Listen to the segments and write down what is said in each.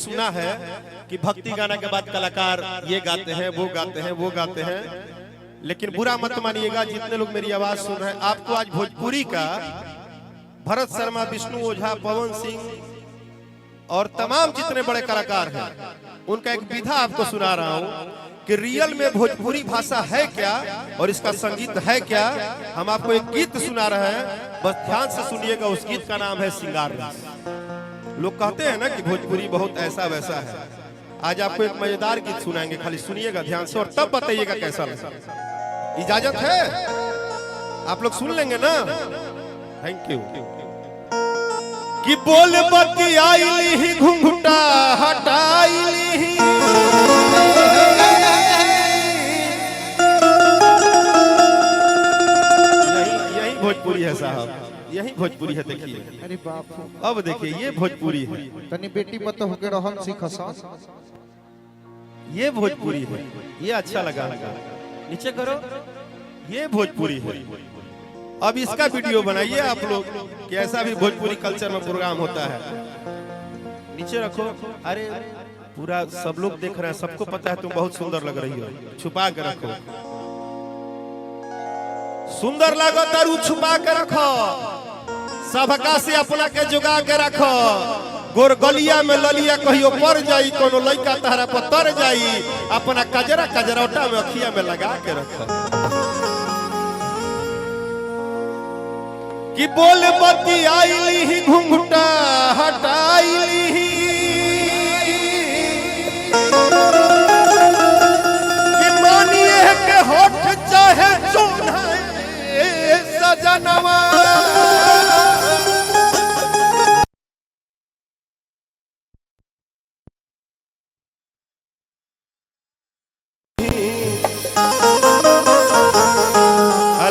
सुना है कि भक्ति गाना के बाद कलाकार ये गाते हैं, वो गाते हैं, वो गाते हैं, लेकिन बुरा मत मानिएगा जितने लोग मेरी आवाज सुन रहे हैं, आपको आज भोजपुरी का भरत शर्मा, विष्णु ओझा, पवन सिंह और तमाम जितने बड़े कलाकार हैं उनका एक विधा आपको सुना रहा हूं कि रियल में भोजपुरी भाषा है क्या और इसका संगीत है क्या। हम आपको एक गीत सुना रहे हैं, बस ध्यान से सुनिएगा। उस गीत का नाम है सिंगार रस। लोग कहते हैं ना कि भोजपुरी बहुत ऐसा वैसा है। आज आपको एक मजेदार गीत सुनाएंगे, खाली सुनिएगा ध्यान से और तब बताइएगा कैसा लगा। इजाजत है? आप लोग सुन लेंगे ना? Thank you. कि बोल बती आईली ही घुंघटा हटाईली ही, यही भोजपुरी है साहब, यही भोजपुरी है। देखिए, अरे बाप, अब देखिए ये भोजपुरी है। तनी बेटी मत होके रहन सीखसन, ये भोजपुरी है, ये अच्छा लगा। नीचे करो, ये भोजपुरी है। अब इसका वीडियो बनाइए आप लोग कि ऐसा भी भोजपुरी कल्चर में प्रोग्राम होता है। नीचे रखो। अरे पूरा सब लोग देख रहे हैं, सबको पता है तुम बहुत सुंदर लग रही हो। छुपा के रखो, सुंदर लगो तारू छुपा के रखो, सबका से अपना के जुगा के रखो। गोर गलिया में ललिया कहियो पड़ जाई, कोनो लइका तहरा पर तर जाई, अपना कजरा कजरौटा में अखिया में लगा के रखो। कि बोल बती आईली ही घुंघटा हटाईली ही, कि मानिए के होठ चाहे चूना सजनवा,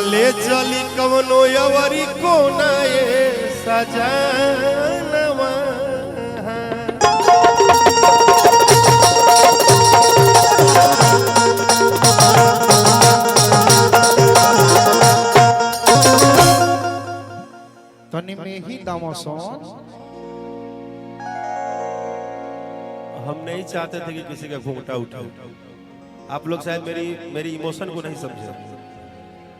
ले चली कवनो यवरी कोना ये सजनवा। तनी में ही दामोसन। हम नहीं चाहते थे कि किसी का घूंघटा उठाओ। आप लोग शायद मेरी इमोशन को नहीं समझे।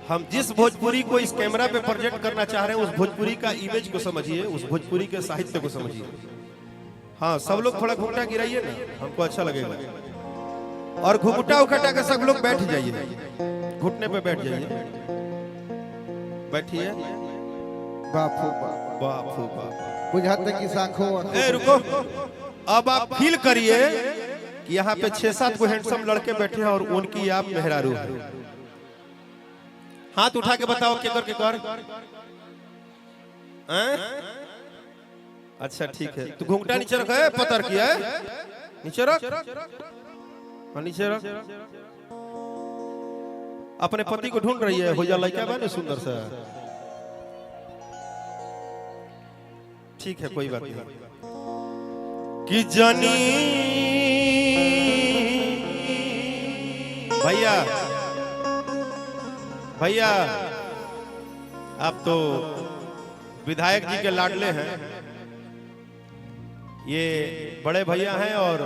हम जिस भोजपुरी को इस कैमरा पे प्रोजेक्ट करना चाह रहे हैं, उस भोजपुरी का इमेज को समझिए, उस भोजपुरी के साहित्य को समझिए। हाँ, सब लोग थोड़ा घूंघटा गिराइए ना, हमको अच्छा लगेगा। और घूंघटा उखटा के सब लोग बैठ जाइए, घुटने पे बैठ जाइए, बैठिए। बापू बाप, बापू बाप, बुझाते कि साखो। ए रुको, अब आप फील करिए कि यहाँ पे 6-7 को हैंडसम लड़के बैठे हैं और उनकी आप मेहरारू है। हाथ उठा के बताओ के कर। अच्छा ठीक है, तो घूंघटा नीचे रखो, पतर किया है नीचे रख, नीचे रख। अपने पति को ढूंढ रही है, हो जा लड़का बने सुंदर सा। ठीक है, कोई बात नहीं। कि जानी भैया आप तो विधायक जी के लाडले हैं, ये बड़े भैया हैं और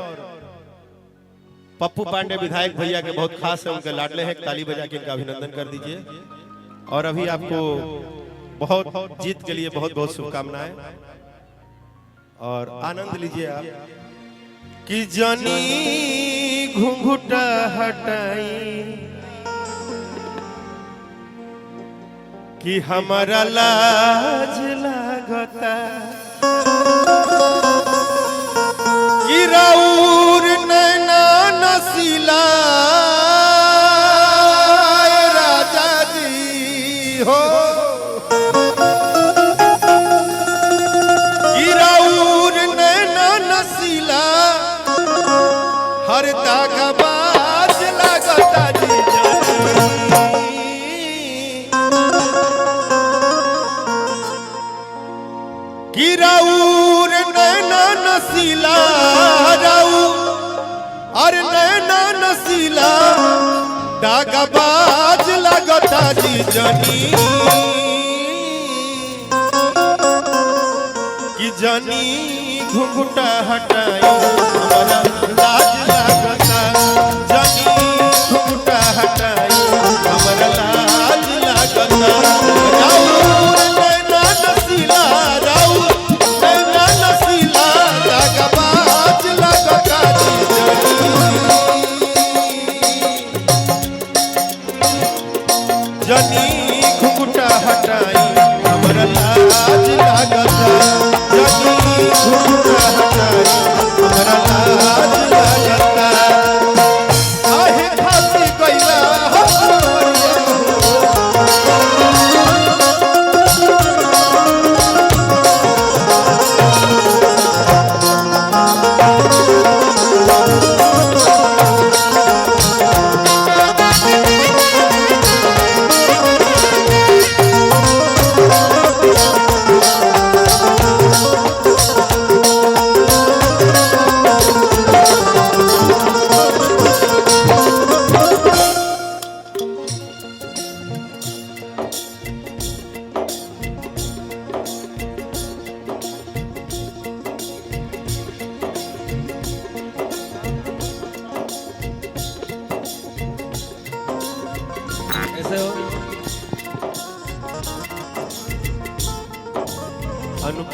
पप्पू पांडे विधायक भैया के बहुत खास है, उनके लाडले हैं। ताली बजा के इनका अभिनंदन कर दीजिए। और अभी आपको बहुत जीत के लिए बहुत बहुत शुभकामनाएं और आनंद लीजिए आप। कि जानी घुंघटा हटाई, कि हमारा लाज लागता, कि राउर नैना नसीला राजा जी हो, कि राउर नैना नसीला हर दागबाज लागता जी कि राउर नैना नसीला, और नैना नसीला दागबाज लगता जी जानी, कि जानी घुंघटा हटाई।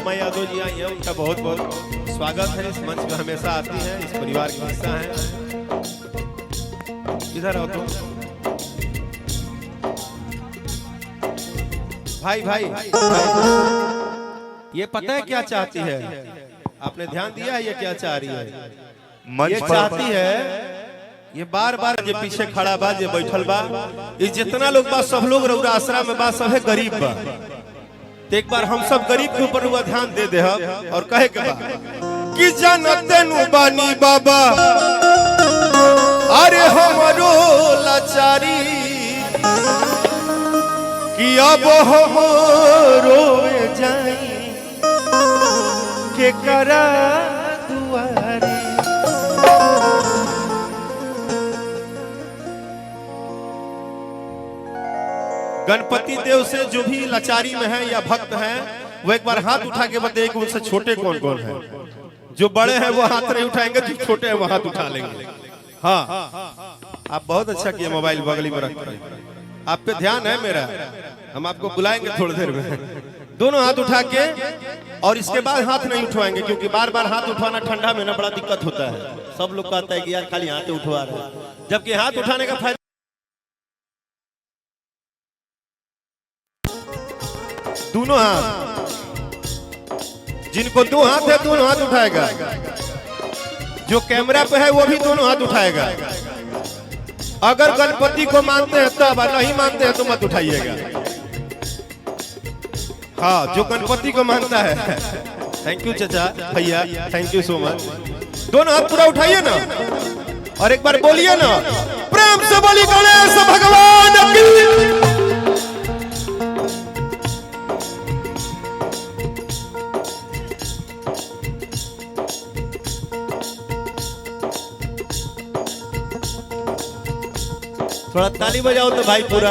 हेमा यादव जी आई हैं, उनका बहुत बहुत स्वागत है। इस मंच में हमेशा आती हैं, इस परिवार की हिस्सा हैं। इधर आओ तुम भाई, भाई ये पता है क्या चाहती है? आपने ध्यान दिया है ये क्या चाह रही है? ये चाहती है, ये बार बार जे पीछे खड़ा बा, जे बैठल बा, ये जितना लोग बा सब लोग रउरा आश्रम में बा, सब है गरीब बा। तो एक बार हम सब गरीब के ऊपर हुआ ध्यान दे दे और कहे के बा कि जानते नु बानी बाबा, अरे हमरो लाचारी कि अब हम रोए जाई के करा दुआरी। गणपति देव से जो भी लाचारी में है या भक्त हैं, वो एक बार हाथ उठा के बताइए कि उनसे छोटे कौन कौन हैं। जो बड़े हैं वो हाथ नहीं उठाएंगे, जो छोटे हैं वो हाथ उठा लेंगे। हाँ, आप बहुत अच्छा किए मोबाइल बगली में रख कर। आप पे ध्यान है मेरा, हम आपको बुलाएंगे थोड़ी देर में। दोनों हाथ उठा के, और इसके बाद हाथ नहीं उठवाएंगे, क्योंकि बार बार हाथ उठवाना ठंडा में ना बड़ा दिक्कत होता है। सब लोग कहता है कि यार खाली हाथ उठवा रहे हैं, जबकि हाथ उठाने का फायदा, दोनों हाथ, जिनको दो हाथ है दोनों हाथ उठाएगा। जो कैमरा पे है वो भी दोनों हाथ उठाएगा। अगर गणपति को मानते हैं तब, नहीं मानते हैं तो मत उठाइएगा। हाँ, जो गणपति को मानता है। थैंक यू चाचा भैया, थैंक यू सो मच। दोनों हाथ पूरा उठाइए ना, और एक बार बोलिए ना, प्रेम से बोली गणेश भगवान की। थोड़ा ताली बजाओ तो भाई पूरा।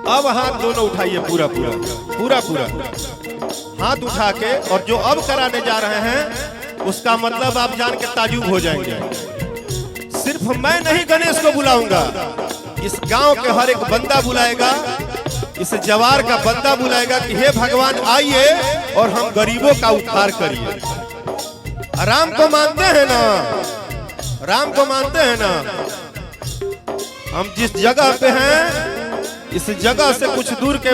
अब हाथ दोनों उठाइए पूरा पूरा पूरा पूरा हाथ उठा के, और जो अब कराने जा रहे हैं उसका मतलब आप जान के ताजुब हो जाएंगे। सिर्फ मैं नहीं गणेश को बुलाऊंगा, इस गांव के हर एक बंदा बुलाएगा, इस जवार का बंदा बुलाएगा कि हे भगवान आइए और हम गरीबों का उद्धार करिए। राम को मानते हैं ना, राम को मानते हैं ना। हम जिस जगह पे हैं, इस जगह से कुछ दूर के